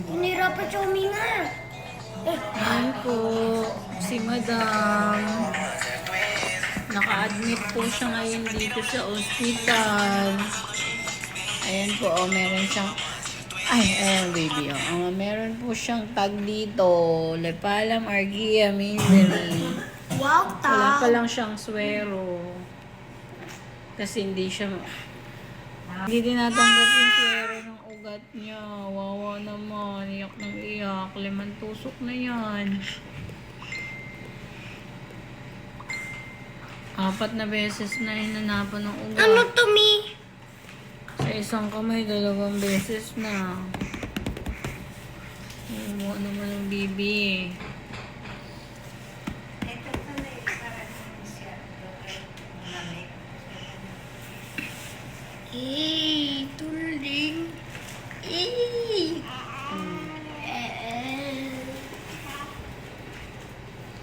Hinirapan siya huminga. Ay po, si Madam. Naka-admit po siya ngayon dito sa ospital. Ayan po, oh, meron siyang... Ay, ayan baby, oh. Meron po siyang tag dito. Lepalam Argia Misery. Wow, Wala pa tag. lang siyang swero. Kasi hindi siya... Hindi tinatanggap yung swero ng ugat niya. Wawa naman. Iyak ng iyak. 5 tusok na yan. 4 na beses na hinanapan ng ugat. Ano to, Mi? Sa isang kamay, 2 beses na. Wawa naman ang bibi. Tulding.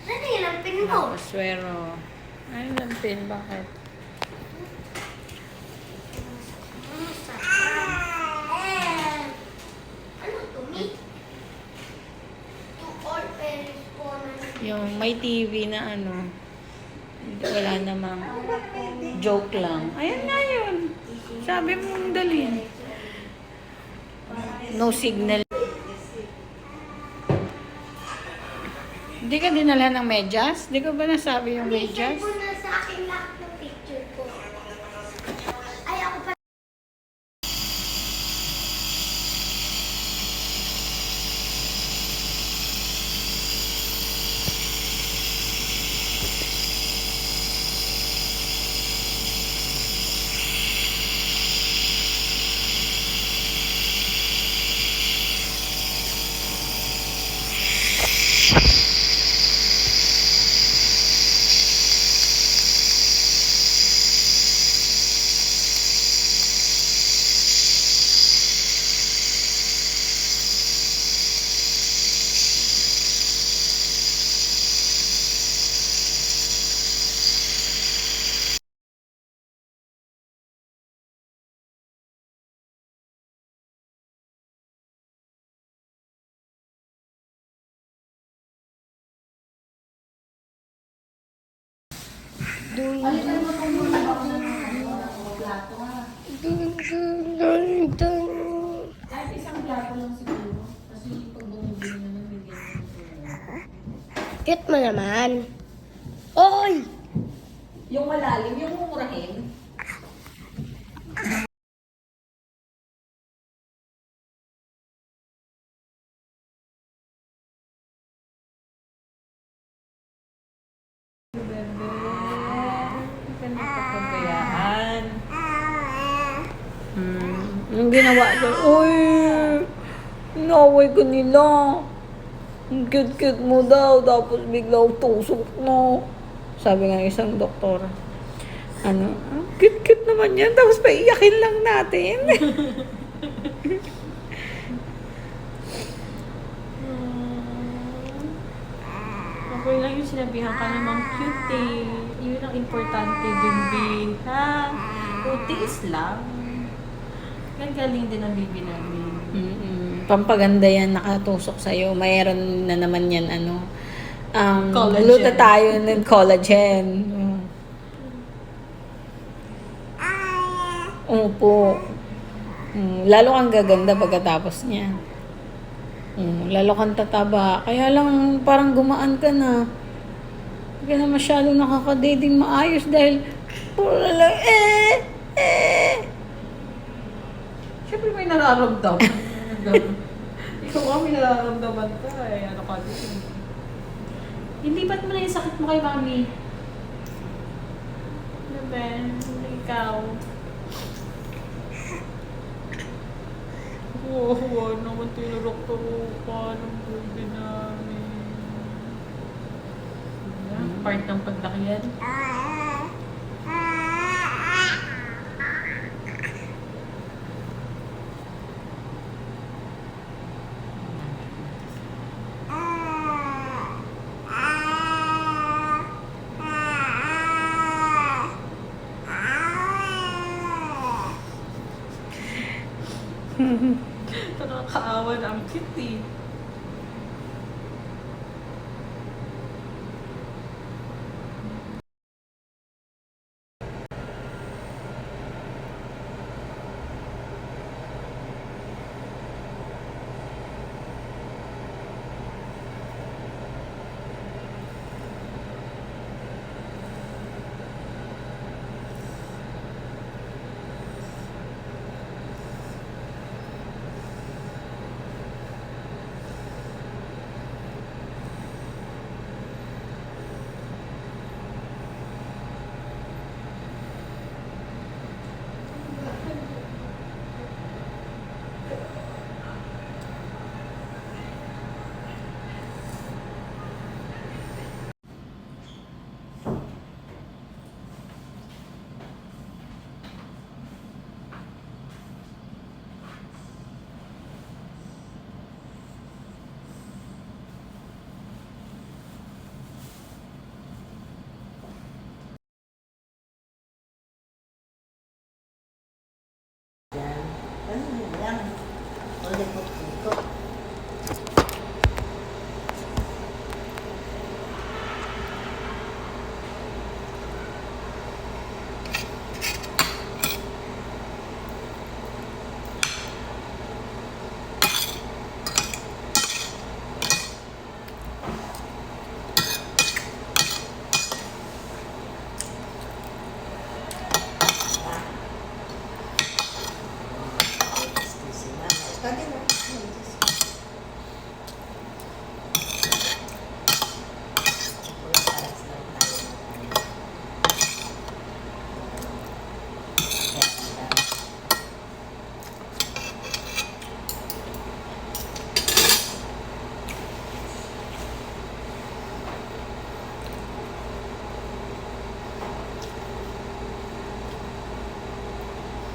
Saan yun ang pin mo? Swero. Ay, lampin. Bakit? Ano to, Mi? To all parents ko na. Yung may TV na ano. Wala namang joke lang. Ayan na yun. Sabi mo dalhin. No signal. Hindi ka dinala ng medyas? Di ko ba nasabi yung medyas? Send mo na sa akin lahat ng picture ko. Ay, ako pa. Kahit isang plato lang siguro. Kasi pag bumibili naman, bigyan mo. Cute mo naman. Oy! Yung malalim, yung mumurahin. Bebe, hindi ka nagpapabayaan. Yung ginawa doon, uy, inaway ka nila. Ang cute-cute mo daw, tapos biglang tusok no. Sabi nga ng isang doktor, ano, ang cute-cute naman yan, tapos paiyakin lang natin. Okay lang yung sinabihan ka namang cute eh. Yun ang importante dun, B. Ha? Utiis lang. Galing din ang bibi namin. Pampaganda yan, nakatusok sa'yo. Mayroon na naman yan, ano. Collagen. Glutathione and collagen. Opo. Lalo kang gaganda pagkatapos niya. Lalo kang tataba. Kaya lang parang gumaan ka na. Hindi ka na masyado nakaka-dating maayos dahil puro lang Siyempre may nararamdaman. Ikaw nga may nararamdaman ka eh. Ano ka din? Ilipat mo na yung sakit mo kay mami. Ano ba? Ikaw. Wow, naman tinurok-turuka ng baby namin. Part ng paglaki yan. Nakakaawa na ang cute eh. Ano lang, ulit-ulit.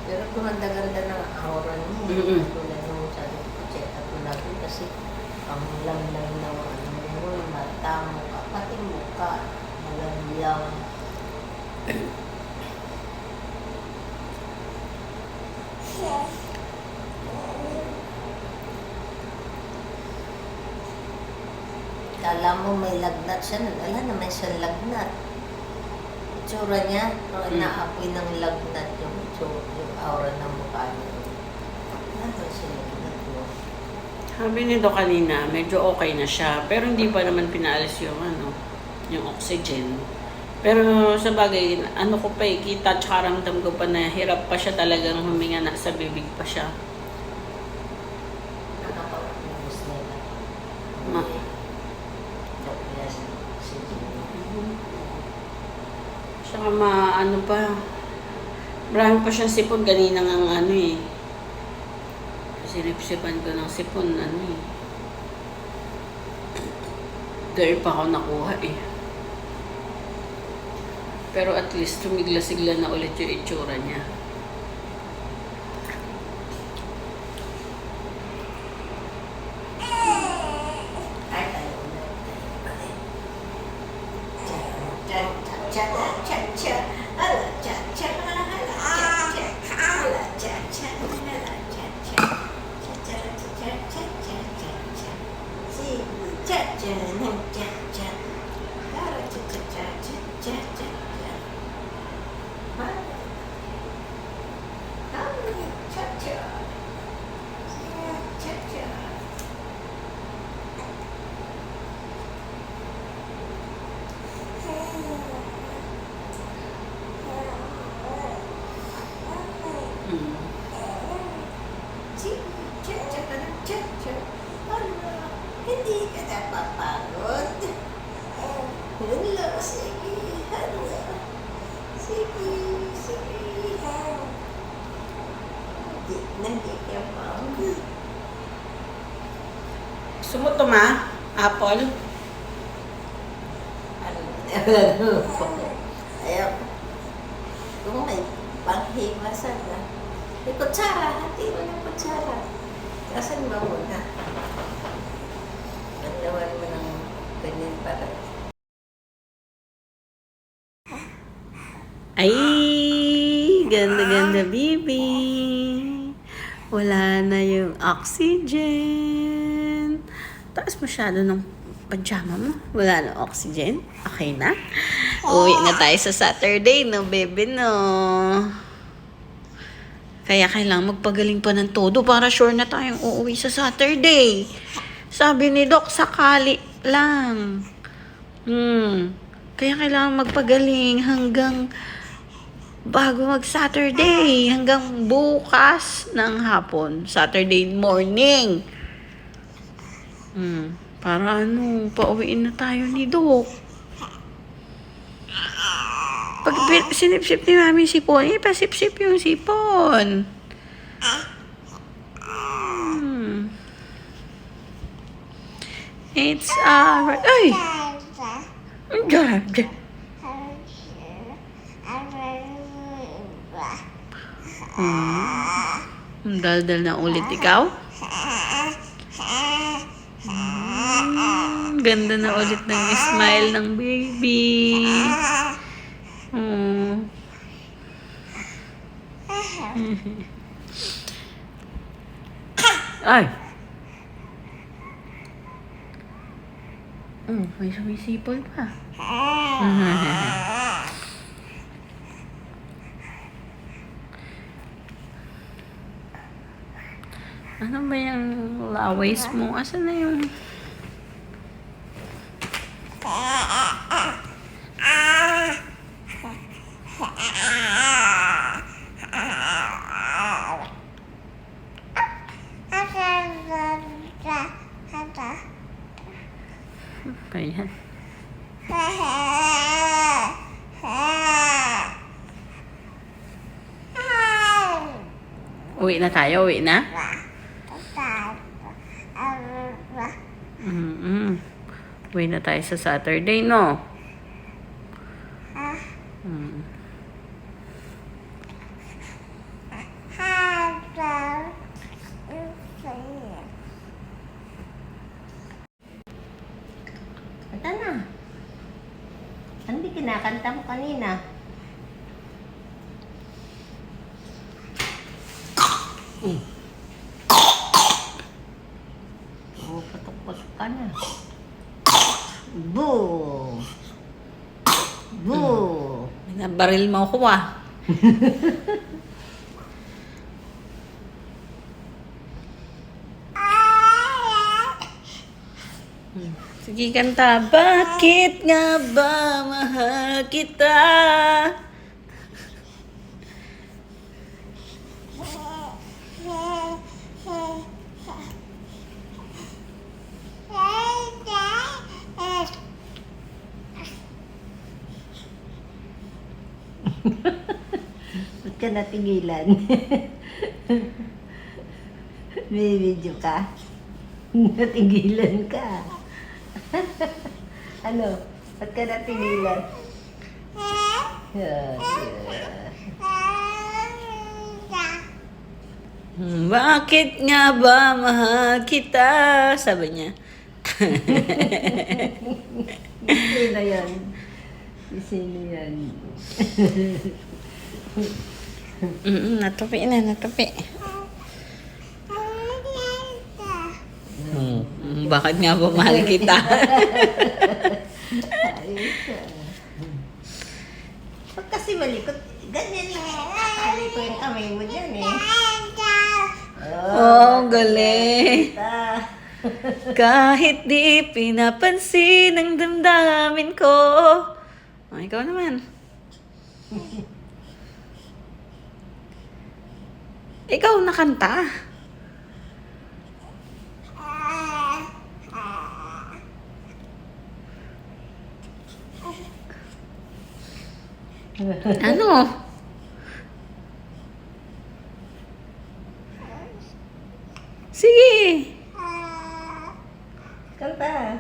Pero gumanda-ganda ng aura mo. Tulad nung sabi ko, check up mo natin kasi ang lamlam ng ano mo, mata mo, pati mukha, malamlam. Kala mo may lagnat siya, wala naman siyang lagnat. Itsura niya, naapoy ng lagnat yung aura ng mukha niya. Ano siya lagnat mo? Sabi nito kanina, medyo okay na siya. Pero hindi pa naman pinaalis yung yung oxygen. Pero sa bagay, ano ko pa kita tsaka ramdam ko pa na hirap pa siya talagang huminga, nasa bibig pa siya. Nakapag-ubos nila. Ma- Yes, sige. Tsaka ano pa, marami pa siyang sipon kanina ng sinipsipan ko ng sipon, Dahil pa ako nakuha eh. Pero at least tumigla-sigla na ulit yung itsura niya. Ay, tayo ulit. Cha, cha, cha, cha, cha. Hala, cha, cha, hala, cha, cha. Hala, cha, cha, hala, cha, cha. Cha, cha, cha, cha, cha, cha, cha. Sige, cha, cha, cha, cha. Hala, cha, cha, cha, cha, cha, cha, cha. Hala. Hala, cha, cha. Cha, cha. Mm. Hindi ka napapagod. Hello, sige. Hello. Sige, sige. Hindi ka pagod. Gusto mo ito, ma? Apple? Ayaw. Kung may panghimasan na. May kutsara. Hati mo ng kutsara. Kasan ba muna? Manlawan mo ng ganyan para. Ay, ganda-ganda, baby. Wala na yung oxygen. Taas masyado ng pajama mo. Wala na oxygen. Okay na? Uwi na tayo sa Saturday, no, baby, no? Kaya kailangan magpagaling pa ng todo para sure na tayong uuwi sa Saturday. Sabi ni Doc, sakali lang. Kaya kailangan magpagaling hanggang bago mag-Saturday. Hanggang bukas ng hapon. Saturday morning. Para pauwiin na tayo ni Doc. Pag sinip-sip ni Mami sipon, pasip-sip yung sipon. It's alright. Ay! Ang grabe. Ang daldal na ulit ikaw. Ganda na ulit ng smile ng baby. Ay! May sumisipol pa. Ano ba yung laways mo? Asan na yung... Ayan. Uwi na tayo, uwi na? Uwi na tayo sa Saturday, no? Kanta na. Hindi kinakanta mo kanina. Patok-patok ka na. Boo! Boo! Binabaril mo ako, ah. Sige, kanta. Bakit nga ba mahal kita? Ba't ka natigilan? May video ka? Natigilan ka. Ano? Ba't ka natigilan? Bakit nga ba mahal kita? Sabi niya. Sino yan? Sino yan? Natupi na, natupi. Bakit nga ba mahal kita? Pag kasi malikot, ganyan lang. Hali ko yung kamay mo dyan eh. Oh, galing. Ta. Kahit di pinapansin ang damdamin ko. Oh, ikaw naman. Ikaw nakanta. Ano? Sige. Kanta.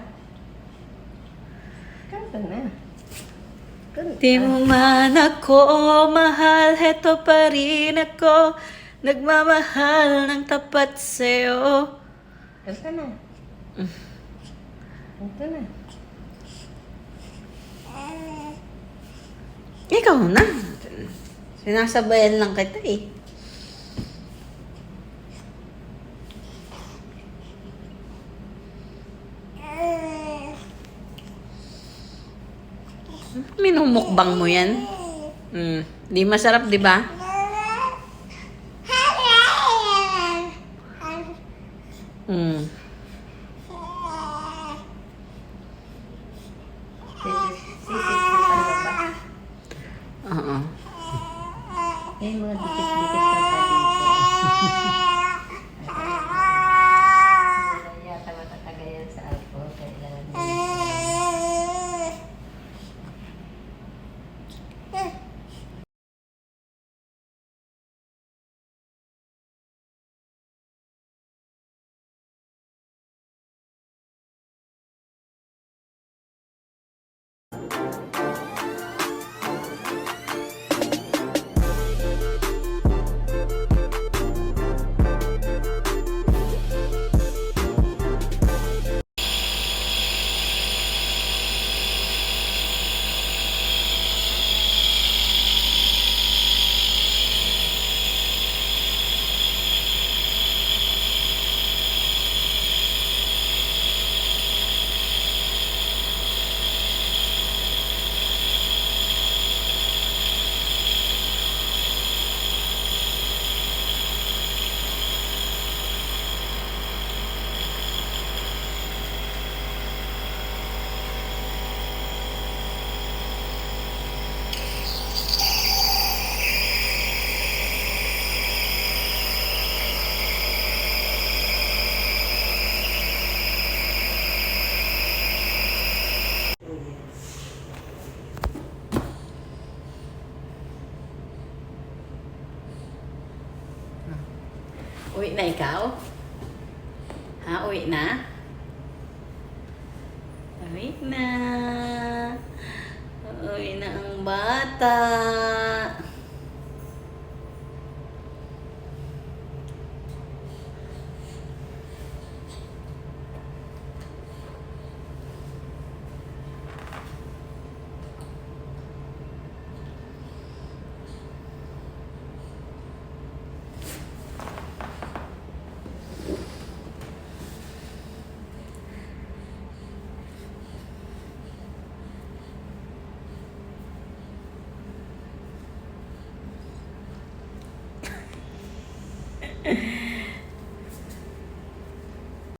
Kanta na. Kanta. Di mo man ako mahal, heto pa rin ako. Nagmamahal ng tapat sa'yo. Kanta na. Kanta na. Ikaw na. Sinasabayan lang kita eh. Minumukbang mo yan. Di masarap, di ba? Oo. Yung mga dikit-dikit na pa dito. Yata matatagayan sa alcohol. Kailangan Uwi na ikaw? Ha? Uwi na? Uwi na. Uwi na ang bata.